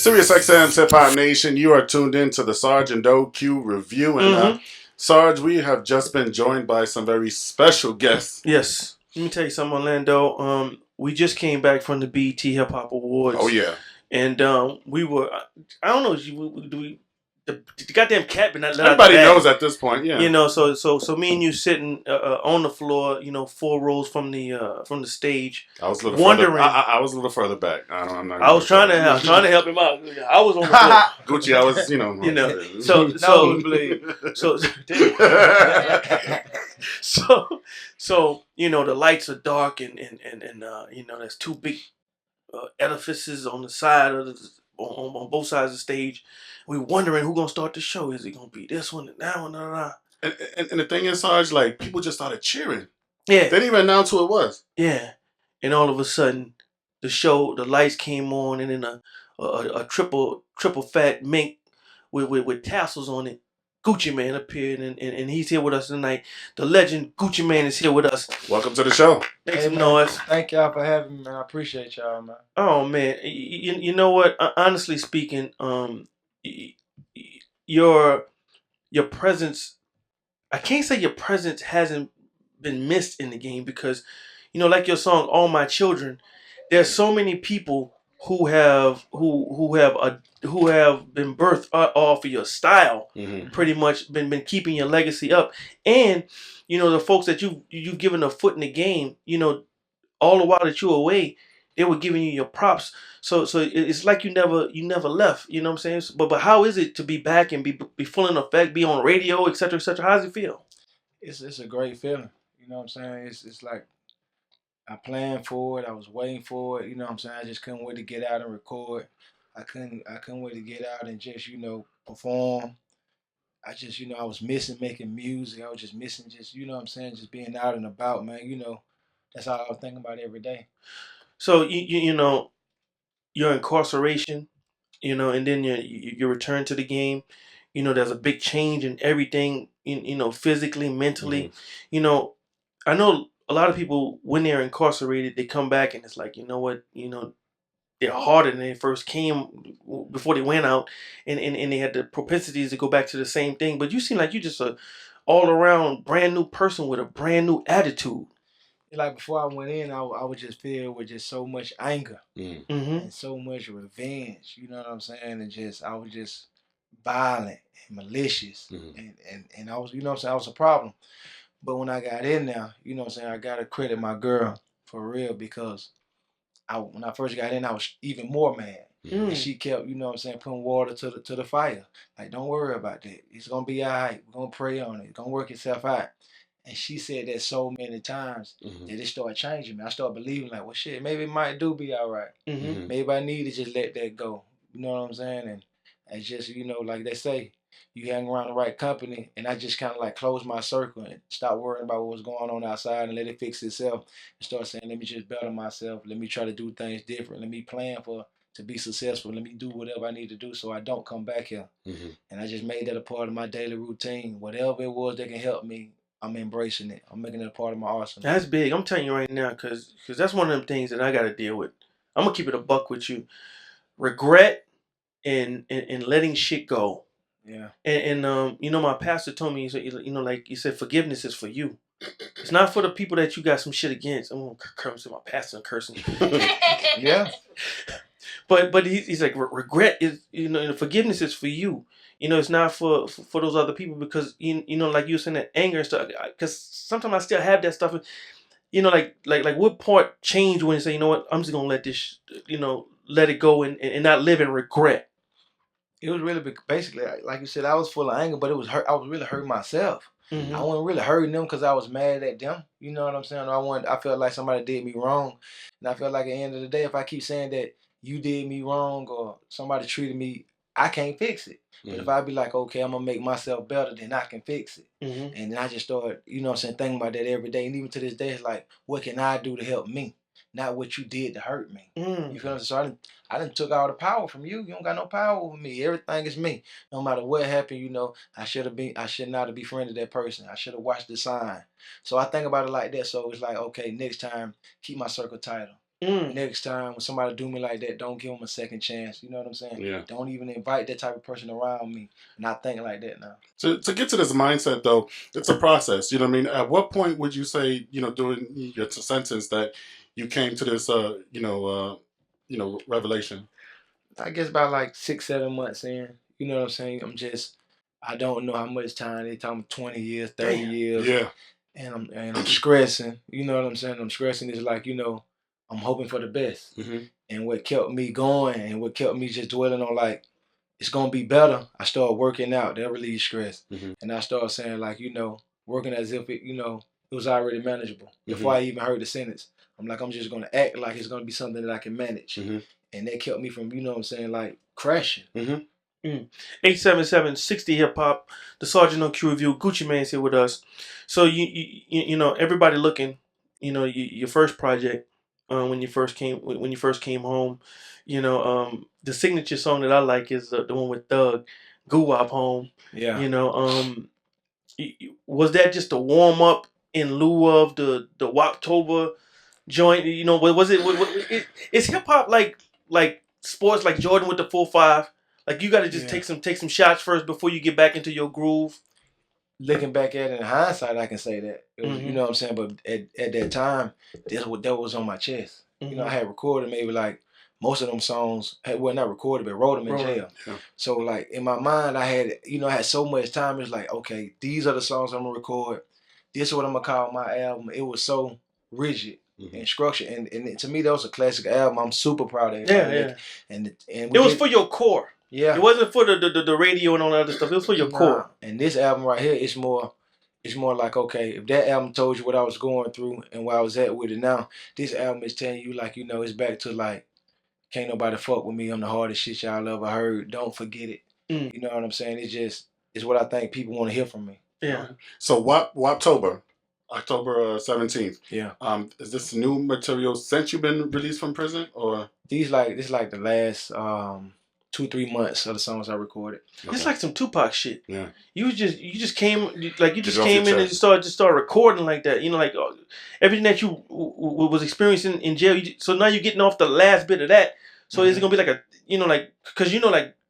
Sirius XM Hip Hop Nation, you are tuned in to the Sarge OQ Revue. And Sarge, we have just been joined by some very special guests. Yes. Let me tell you something, Orlando. We just came back from the BET Hip Hop Awards. Oh, yeah. And we were, I don't know, do we the goddamn cat been not let Everybody out the bag. knows at this point, yeah. You know, so me and you sitting on the floor, 4 rows from the stage. I was a little wondering. Further, I was a little further back. I'm not I was trying to help him out. I was on the floor. Gucci, I was, So the lights are dark and there's 2 big edifices on the side of on both sides of the stage. We're wondering who's gonna start the show. Is it gonna be this one and that one? And the thing is, Sarge, like, people just started cheering. Yeah. They didn't even announce who it was. Yeah. And all of a sudden, the lights came on, and then a triple fat mink with tassels on it, Gucci Mane appeared, and he's here with us tonight. The legend Gucci Mane is here with us. Welcome to the show. Make some noise. Thank y'all for having me, man. I appreciate y'all, man. Oh, man. You know what? Honestly speaking, your presence, I can't say your presence hasn't been missed in the game because, like your song "All My Children," there's so many people who have been birthed off of your style, pretty much been keeping your legacy up, and the folks that you've given a foot in the game, all the while that you were away, they were giving you your props. So it's like you never left. You know what I'm saying? But how is it to be back and be full in effect, be on radio, et cetera, et cetera? How does it feel? It's a great feeling. You know what I'm saying? It's like I planned for it. I was waiting for it. You know what I'm saying? I just couldn't wait to get out and record. I couldn't wait to get out and just perform. I just I was missing making music. I was just missing just just being out and about, man. That's all I was thinking about every day. So your incarceration, and then your return to the game, there's a big change in everything, physically, mentally. I know a lot of people when they're incarcerated, they come back and it's like, they're harder than they first came before they went out, and they had the propensities to go back to the same thing. But you seem like you're just a all around brand new person with a brand new attitude. Like before I went in, I was just filled with just so much anger and so much revenge. You know what I'm saying? And I was just violent and malicious, and I was I was a problem. But when I got in there, I gotta credit my girl for real because when I first got in, I was even more mad. And she kept, putting water to the fire. Like, don't worry about that. It's gonna be all right. We're gonna pray on it. It's gonna work itself out. And she said that so many times that it started changing me. I started believing like, well, shit, maybe it might do be all right. Maybe I need to just let that go. You know what I'm saying? And just, like they say, you hang around the right company. And I just kind of like closed my circle and stop worrying about what was going on outside and let it fix itself. And start saying, let me just better myself. Let me try to do things different. Let me plan to be successful. Let me do whatever I need to do so I don't come back here. And I just made that a part of my daily routine. Whatever it was that can help me, I'm embracing it. I'm making it a part of my arsenal. That's big. I'm telling you right now, because that's one of them things that I got to deal with. I'm going to keep it a buck with you. Regret and letting shit go. Yeah. And my pastor told me, like you said, forgiveness is for you. It's not for the people that you got some shit against. I'm going to curse my pastor and cursing. Yeah. But he's like, regret is, forgiveness is for you. It's not for those other people because, like you were saying, that anger and stuff. Because sometimes I still have that stuff. Like what part changed when you say, you know what, I'm just going to let this, let it go and not live in regret? It was really basically, like you said, I was full of anger, but it was hurt. I was really hurting myself. I wasn't really hurting them because I was mad at them. You know what I'm saying? I felt like somebody did me wrong. And I felt like at the end of the day, if I keep saying that you did me wrong or somebody treated me, I can't fix it. But if I be like, okay, I'm going to make myself better, then I can fix it. And then I just started, thinking about that every day. And even to this day, it's like, what can I do to help me? Not what you did to hurt me. You feel me? So I done took all the power from you. You don't got no power over me. Everything is me. No matter what happened, I should not have befriended that person. I should have watched the sign. So I think about it like that. So it's like, okay, next time, keep my circle tighter. Next time when somebody do me like that, don't give them a second chance. You know what I'm saying? Yeah. Don't even invite that type of person around me. And I think like that now. To get to this mindset, though, it's a process. You know what I mean? At what point would you say, during your sentence that you came to this, revelation? I guess about like 6-7 months in. You know what I'm saying? I don't know how much time. They talking 20 years, 30 years. Yeah. And I'm stressing. You know what I'm saying? I'm stressing is like, I'm hoping for the best. And what kept me going and what kept me just dwelling on like, it's gonna be better. I started working out. That relieved stress. And I started saying like, working as if it, it was already manageable. Before I even heard the sentence. I'm like, I'm just gonna act like it's gonna be something that I can manage. And that kept me from, like crashing. 877-60 Hip Hop, the Sarge OQ Revue, Gucci Mane's here with us. So you know everybody looking, your first project, when you first came home, the signature song that I like is the one with Thug, Goo Wop Home. Yeah. Was that just a warm up in lieu of the Woptober joint? Was it? Is hip hop like sports, like Jordan with the 4-5? Like you got to just take some shots first before you get back into your groove. Looking back at it in hindsight, I can say that. It was, you know what I'm saying? But at that time, that was on my chest. I had recorded maybe like most of them songs. Well, not recorded, but wrote them in jail. Yeah. So like in my mind, I had so much time. It's like, okay, these are the songs I'm gonna record. This is what I'm gonna call my album. It was so rigid. And structured, and to me that was a classic album. I'm super proud of it. Yeah. And it was for your core. Yeah. It wasn't for the radio and all that other stuff. It was for your core. And this album right here, it's more like, okay, if that album told you what I was going through and where I was at with it now, this album is telling you like, it's back to like, can't nobody fuck with me. I'm the hardest shit y'all ever heard. Don't forget it. You know what I'm saying? It's what I think people want to hear from me. Yeah. So Woptober, October 17th. Yeah. Is this new material since you've been released from prison, or this like the last 2-3 months of the songs I recorded. Okay. It's like some Tupac shit. Yeah. You just came in and started recording like that. Like everything that you was experiencing in jail. So now you're getting off the last bit of that. So is it gonna be like because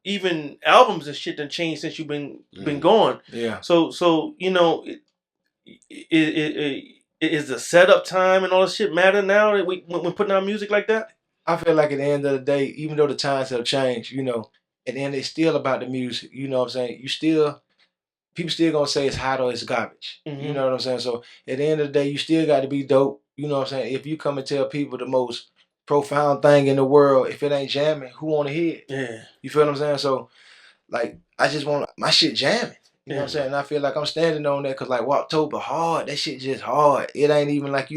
even albums and shit done changed since you've been gone. Yeah. So is the setup time and all this shit matter now that when putting out music like that? I feel like at the end of the day, even though the times have changed, at the end it's still about the music. You know what I'm saying? People still gonna say it's hot or it's garbage. You know what I'm saying? So at the end of the day, you still got to be dope. You know what I'm saying? If you come and tell people the most profound thing in the world, if it ain't jamming, who wanna hear it? Yeah. You feel what I'm saying? So like I just want my shit jamming. You know what I'm saying? And I feel like I'm standing on that because like Woptober hard, that shit just hard. It ain't even like,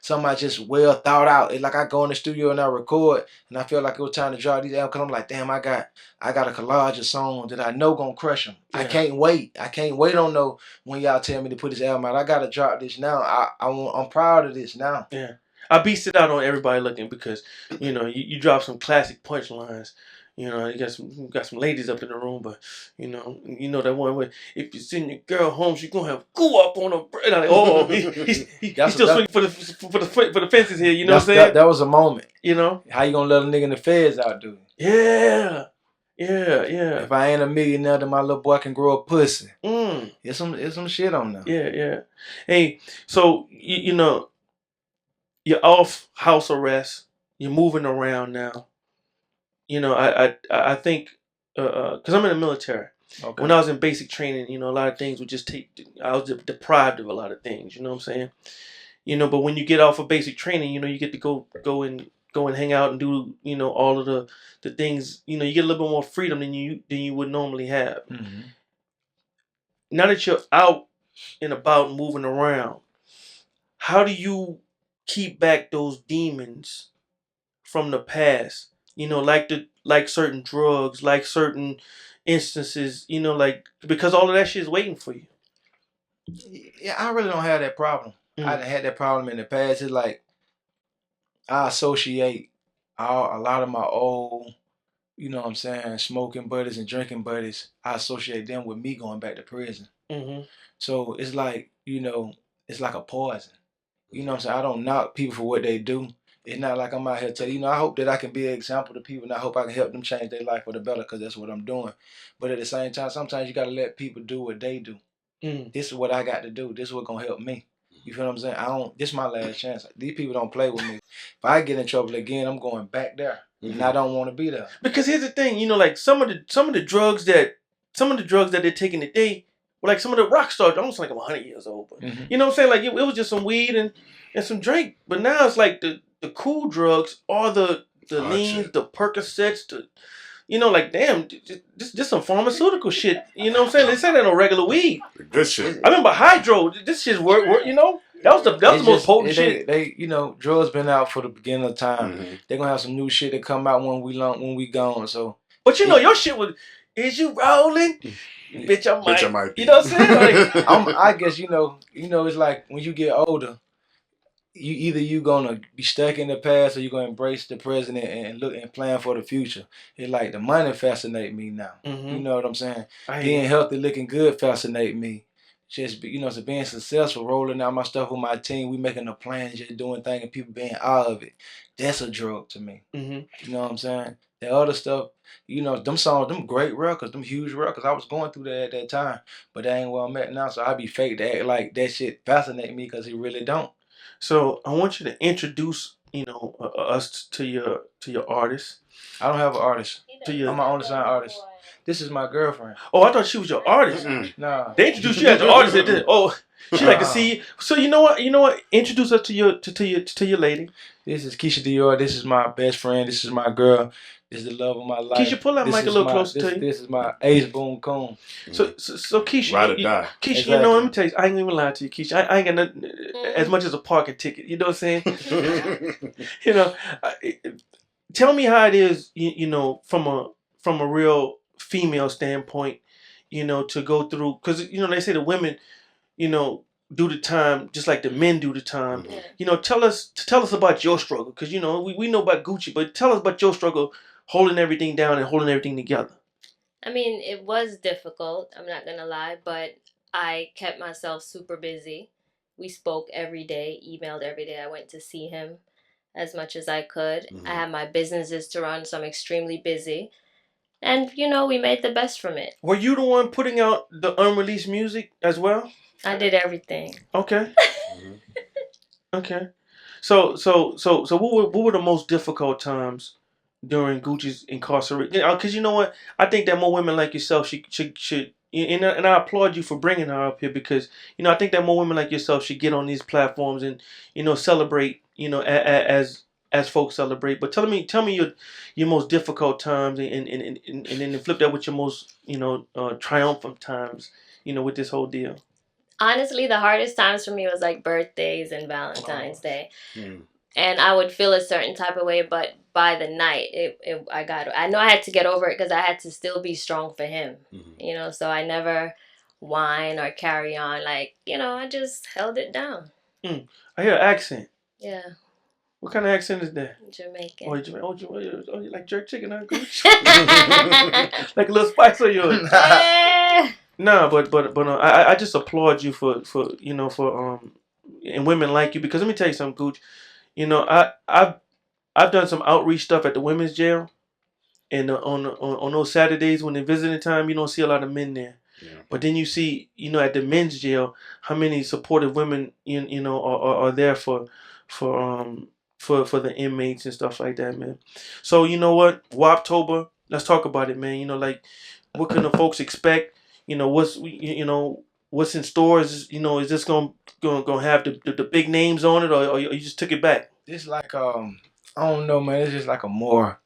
somebody just well thought out. It's like I go in the studio and I record and I feel like it was time to drop these albums because I'm like, damn, I got a collage of songs that I know gonna crush them. Yeah. I can't wait. On no when y'all tell me to put this album out. I gotta drop this now. I'm proud of this now. Yeah. I beast it out on everybody looking because, you drop some classic punchlines. You got some ladies up in the room, but you know that one where if you send your girl home, she's gonna have goo up on her. And I'm like, he's still swinging for the fences here. You know what I'm saying? That was a moment. How you gonna let a nigga in the feds outdo you? Yeah. If I ain't a millionaire, then my little boy can grow a pussy. It's some shit on there. Yeah. Hey, so you're off house arrest. You're moving around now. I think because I'm in the military. Okay. When I was in basic training, a lot of things would just I was deprived of a lot of things. You know what I'm saying? But when you get off of basic training, you get to go and hang out and do all of the things. You get a little bit more freedom than you would normally have. Mm-hmm. Now that you're out and about moving around, how do you keep back those demons from the past? Like certain drugs, like certain instances, because all of that shit is waiting for you. Yeah, I really don't have that problem. I done had that problem in the past. It's like I associate a lot of my old, smoking buddies and drinking buddies. I associate them with me going back to prison. Mm-hmm. So it's like, it's like a poison. You know what I'm saying? I don't knock people for what they do. it's not like I'm out here telling you know. I hope that I can be an example to people, and I hope I can help them change their life for the better, because that's what I'm doing. But at the same time, sometimes you gotta let people do what they do. This is what I got to do. This is what gonna help me. You feel what I'm saying? This is my last chance. These people don't play with me. If I get in trouble again, I'm going back there, and I don't want to be there. Because here's the thing, you know, like some of the drugs that they're taking today were like some of the rock stars, almost like I'm 100 years old. But you know what I'm saying? Like it was just some weed and some drink. But now it's like the cool drugs are the leans, the Percocets, you know, like damn, just some pharmaceutical shit. You know what I'm saying? They say that on regular weed. The good shit. I remember Hydro. This shit's work. You know, that was the most potent shit. They you know, drugs been out for the beginning of time. They're gonna have some new shit that come out when we gone. So, but you know, your shit was, is you rolling? Bitch, I might. Be. You know what I'm saying? Like, I guess you know, it's like when you get older, you gonna be stuck in the past, or you gonna embrace the present and look and plan for the future. It's like the money fascinate me now. You know what I'm saying? Being healthy, looking good fascinate me. Just you know, so being successful, rolling out my stuff with my team, we making a plan, just doing things, and people being out of it. That's a drug to me. You know what I'm saying? The other stuff, you know, them songs, them great records, them huge records. I was going through that at that time, but that ain't where I'm at now. So I be fake to act like that shit fascinate me, because it really don't. So I want you to introduce, you know, us to your artist. I don't have an artist. I'm my only signed artist. This is my girlfriend. Oh, I thought she was your artist. Nah. They introduced you as the artist. Oh, she like to see you. So you know what? Introduce us to your lady. This is Keyshia Ka'oir. This is my best friend. This is my girl. This is the love of my life. Keyshia, pull that mic a little closer to you. This is my ace boom coon. So Keyshia, Ride or die. Keyshia, Exactly. you know, let me tell you, I ain't even lying to you, Keyshia. I ain't got nothing as much as a parking ticket. You know what I'm saying? You know, tell me how it is. You know, from a real female standpoint, you know, to go through, because you know they say the women, you know, do the time just like the men do the time. You know, tell us about your struggle, because you know we know about Gucci, but tell us about your struggle holding everything down and holding everything together. I mean, it was difficult, I'm not gonna lie, but I kept myself super busy. We spoke every day, emailed every day. I went to see him as much as I could. I had my businesses to run, so I'm extremely busy. And, you know, we made the best from it. Were you the one putting out the unreleased music as well? I did everything. Okay. Okay. So what were the most difficult times during Gucci's incarceration? Because you know what? I think that more women like yourself should and I applaud you for bringing her up here, because you know I think that more women like yourself should get on these platforms and you know celebrate, you know, as folks celebrate. But tell me your most difficult times, and then flip that with your most, you know, triumphant times, you know, with this whole deal. Honestly, the hardest times for me was like birthdays and Valentine's Day. And I would feel a certain type of way, but by the night, I know I had to get over it, because I had to still be strong for him, you know, so I never whine or carry on. Like, you know, I just held it down. I hear an accent. Yeah. What kind of accent is that? Jamaican. Oh, you like jerk chicken, huh, Gooch? Like a little spice on yours. No, but I just applaud you for you know, for and women like you, because let me tell you something, Gooch. You know, I've done some outreach stuff at the women's jail, and on those Saturdays when they're visiting time, you don't see a lot of men there. But then you see, you know, at the men's jail, how many supportive women you know are there for the inmates and stuff like that, man. So you know what, Woptober, let's talk about it, man. You know, like what can the folks expect? You know, what's in stores? You know, is this gonna have the big names on it, or you just took it back? It's like I don't know, man. It's just like a more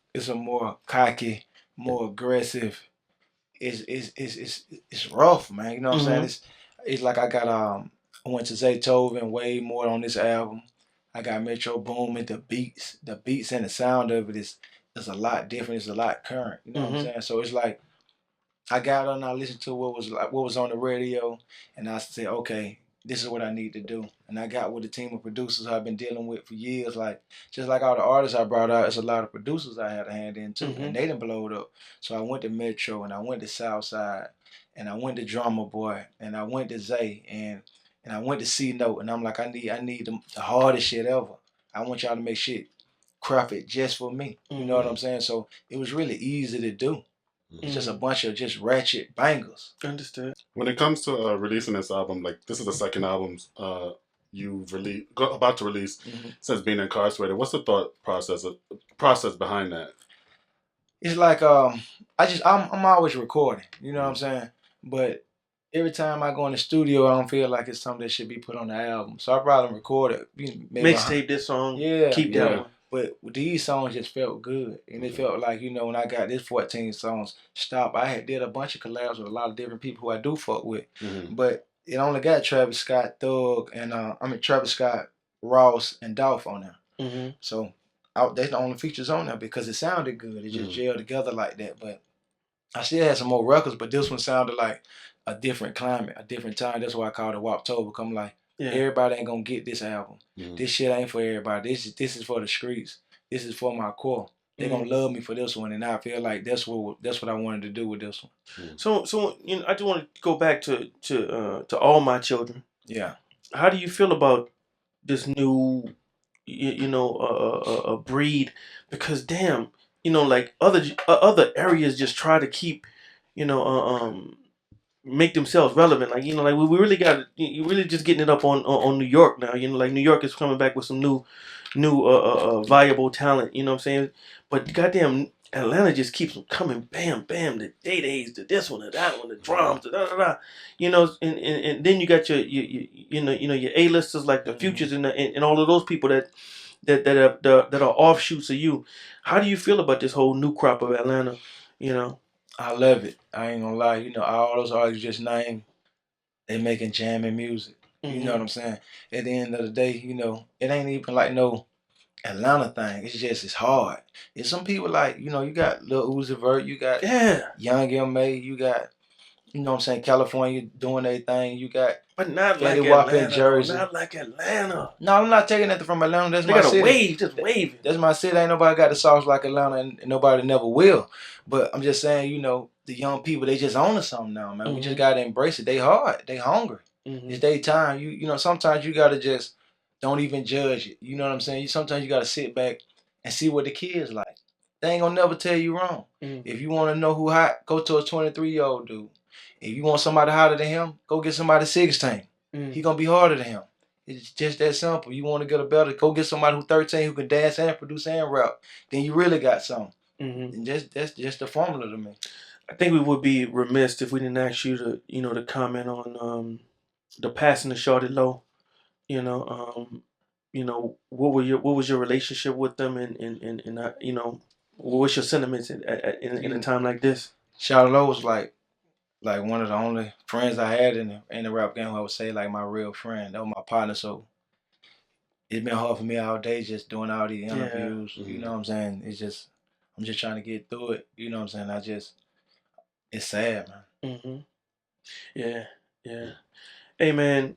cocky, more aggressive. It's rough, man. You know what I'm saying? It's like I got I went to Zaytoven way more on this album. I got Metro Boomin. The beats and the sound of it is a lot different. It's a lot current. You know what I'm saying? So it's like I got on, I listened to what was on the radio, and I said, okay, this is what I need to do. And I got with a team of producers I've been dealing with for years. Like, just like all the artists I brought out, it's a lot of producers I had a hand in too, and they done blowed up. So I went to Metro, and I went to Southside, and I went to Drummer Boy, and I went to Zay, and I went to C Note, and I'm like, I need the hardest shit ever. I want y'all to make shit crafted just for me. You know what I'm saying? So it was really easy to do. It's just a bunch of just ratchet bangers. Understood. When it comes to releasing this album, like this is the second album you've about to release since being incarcerated. What's the thought process behind that? It's like I'm always recording. You know what I'm saying? But every time I go in the studio, I don't feel like it's something that should be put on the album. So I'd rather record it. Mixtape this song. Yeah. Keep that one. But these songs just felt good. And it felt like, when I got this 14 songs, I did a bunch of collabs with a lot of different people who I do fuck with. But it only got Travis Scott, Thug, and Travis Scott, Ross, and Dolph on there. So that's the only features on there because it sounded good. It just gelled together like that. But I still had some more records, but this one sounded like a different climate, a different time. That's why I called it Woptober. I'm like, everybody ain't gonna get this album. This shit ain't for everybody. This is for the streets. This is for my core. They're gonna love me for this one, and I feel like that's what I wanted to do with this one. So I just want to go back to All My Children. Yeah. How do you feel about this new, breed? Because damn, like other areas just try to keep, make themselves relevant. Like like we really got you really just getting it up on New York now. Like New York is coming back with some new viable talent. You know what I'm saying? But goddamn, Atlanta just keeps them coming. Bam, bam. The Day-Days, to this one, to that one, the drums, da da da. And then you got your A-listers like the Futures and all of those people that are offshoots of you. How do you feel about this whole new crop of Atlanta? I love it. I ain't gonna lie. All those artists just named, they making jamming music. You know what I'm saying? At the end of the day, it ain't even like no Atlanta thing. It's hard. It's some people like, you got Lil Uzi Vert, you got Young M.A., you got, California doing their thing. You got but not Fetty like Wap Atlanta. in Jersey. Not like Atlanta. No, I'm not taking nothing from Atlanta. That's they my got city. A wave, just waving. That's my city. Ain't nobody got the sauce like Atlanta, and nobody never will. But I'm just saying, the young people, they just own something now, man. We just gotta embrace it. They hard. They hungry. It's their time. Sometimes you gotta just don't even judge it. You know what I'm saying? Sometimes you gotta sit back and see what the kids like. They ain't gonna never tell you wrong. If you want to know who hot, go to a 23-year-old dude. If you want somebody hotter than him, go get somebody 16. He gonna be harder than him. It's just that simple. You want to get a better, go get somebody who's 13 who can dance and produce and rap. Then you really got something. And that's just the formula to me. I think we would be remiss if we didn't ask you to, to comment on the passing of Shawty Lo. What was your relationship with them, and what was your sentiments in a time like this? Shawty Lo was like one of the only friends I had in the rap game. I would say like my real friend. That was my partner. So it's been hard for me all day just doing all these interviews. You know what I'm saying? I'm just trying to get through it. You know what I'm saying? It's sad, man. Yeah. Hey, man,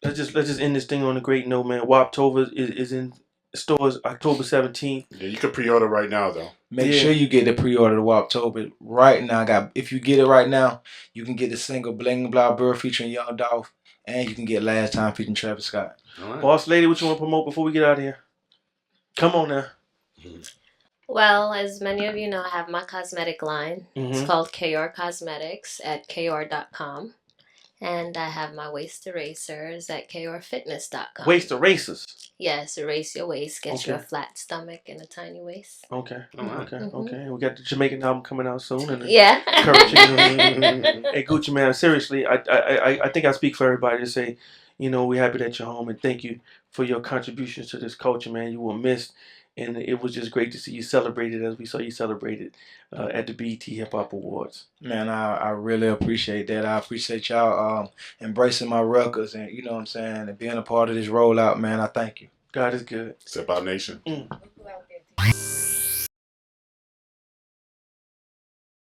let's just end this thing on a great note, man. Woptober is in stores October 17th. Yeah, you can pre-order right now, though. Make sure you get the pre-order to Woptober right now. If you get it right now, you can get the single Bling Blah Bird featuring Young Dolph, and you can get Last Time featuring Travis Scott. All right. Boss lady, what you want to promote before we get out of here? Come on now. Well, as many of you know, I have my cosmetic line. It's called Ka'oir Cosmetics at Ka'oir.com. And I have my waist erasers at KA'oirFitness.com. Waist erasers? Yes, erase your waist, get you a flat stomach and a tiny waist. Okay. Okay. We got the Jamaican album coming out soon. And yeah. Hey, Gucci man, seriously, I think I speak for everybody to say, we're happy that you're home and thank you for your contributions to this culture, man. You were missed. And it was just great to see you celebrated as we saw you celebrated at the BET Hip Hop Awards. Man, I really appreciate that. I appreciate y'all embracing my records and, you know what I'm saying, and being a part of this rollout, man. I thank you. God is good. Step Out Nation.